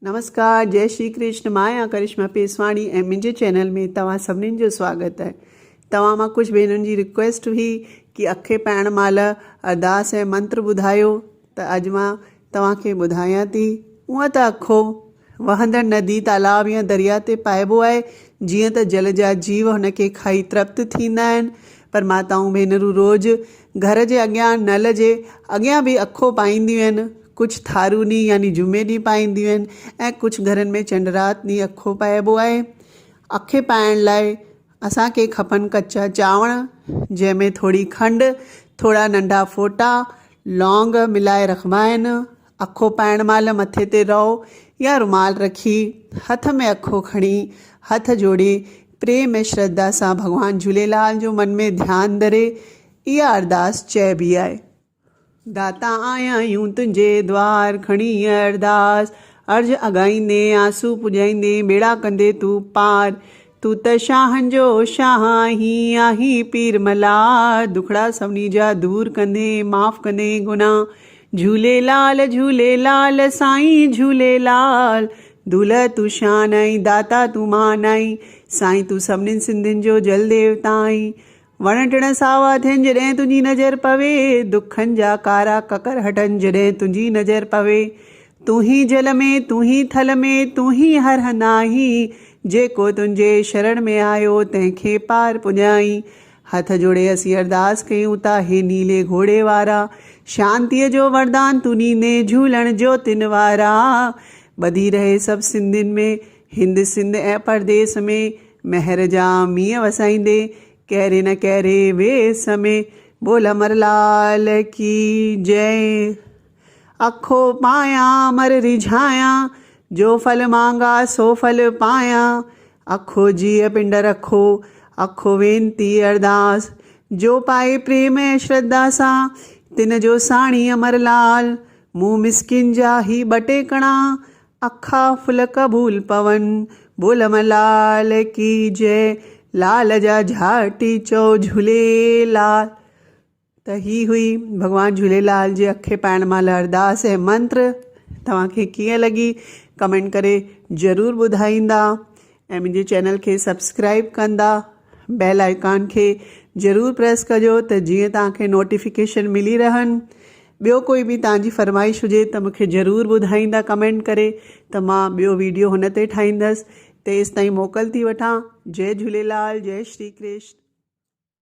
नमस्कार, जय श्री कृष्ण। मां आहियां करिश्मा पेसवाणी ऐं मुंहिंजे चैनल में तव्हां सभिनीनि जो स्वागत आहे। तव्हां मां कुझु भेनरुनि जी रिक्वेस्ट हुई कि अखे पाइण महिल अरदास ऐं मंत्र ॿुधायो, त अॼु मां तव्हांखे ॿुधायां थी। हूअं त अखो वहंदड़ नदी, तालाब या दरिया ते पाइबो आहे, जीअं त जल जा जीव हुनखे खाई तृप्त थींदा आहिनि। पर माताऊं भेनरूं रोज़ु घर जे अॻियां नल जे अॻियां बि अखो पाईंदियूं आहिनि। कुझु थारू ॾींहुं यानी जुमे ॾींहुं पाईंदियूं आहिनि ऐं कुझु घरनि में चंडरात ॾींहुं अखो पाइबो आहे। अखे पाइण लाइ असांखे खपनि कचा चांवर, जंहिंमें थोरी खंडु, थोरा नंढा फ़ोटा, लौंग मिलाए रखिबा आहिनि। अखो पाइण महिल मथे ते रओ या रुमाल रखी हथ में अखो खणी हथ जोड़े प्रेम ऐं श्रद्धा सां भॻवानु झूलेलाल जो मन में ध्यानु धरे इहा अरदास चइबी आहे। दाता आया यूं तुंहिंजे द्वार, खणी अरदास, अर्ज़ अॻाईंदे आंसू पुॼाईंदे बेड़ा कंदे तूं पार। तूं त शाहनि जो शाह आहीं पीर मल्हार, दुखड़ा सभिनी जा दूर कंदे माफ़ कंदे गुनाह। झूलेलाल झूलेलाल साईं झूलेलाल, दुल्ह तूं शान आई, दाता तूं मान आई, साईं तूं सभिनीनि सिंधियुनि जो जल देवता आई। वण टिण सावा थियनि जॾहिं तुंहिंजी नज़र पवे, दुखनि जा कारा ककर हटनि जॾहिं तुंहिंजी नज़र पवे। तूं ही जल में, तूं ही थल में, तूं ही हर हंधि आहीं, जेको तुंहिंजे शरण में आयो तंहिंखे पार पुॼाई। हथ जोड़े असीं अरदास कयूं था, हे नीले घोड़े वारा, शांतीअ जो वरदान तूं ॾींदे झूलण ज्योतिन वारा। ॿधी रहे सभु सिंधियुनि में, हिंद सिंध ऐं परदेस में, महर जा मींहं वसाईंदे कहरे न कहरे वेस में। बोल अमरलाल की जय। अखो पाया अमर रिझाया, जो फल मांगा सो फल पाया। अखो जीअ पिंड रखो, अखो वेनती अरदास, जो पाए प्रेम ऐं श्रद्धा सां तिन जो साणी अमरलाल। मुंह मिसकिन जा ही ॿटे कणा, अखा फुल कबूल पवन। बोल अमरलाल की जय। लाल जा झाटी चओ झूलेलाल। त ही हुई भॻवानु झूलेलाल जे अखे पाइण महिल अरदास ऐं मंत्र। तव्हांखे कीअं लॻी कमेंट करे ज़रूरु ॿुधाईंदा ऐं मुंहिंजे चैनल खे सब्सक्राइब कंदा। बेल आइकॉन खे ज़रूरु प्रेस कजो त जीअं तव्हांखे नोटिफिकेशन मिली रहनि। ॿियो कोई बि तव्हांजी फरमाइश हुजे त मूंखे ज़रूरु ॿुधाईंदा कमेंट करे, त मां ॿियो वीडियो हुन ते ठाहींदसि। तेसि ताईं मोकल थी वठां। जय झूलेलाल, जय श्री कृष्ण।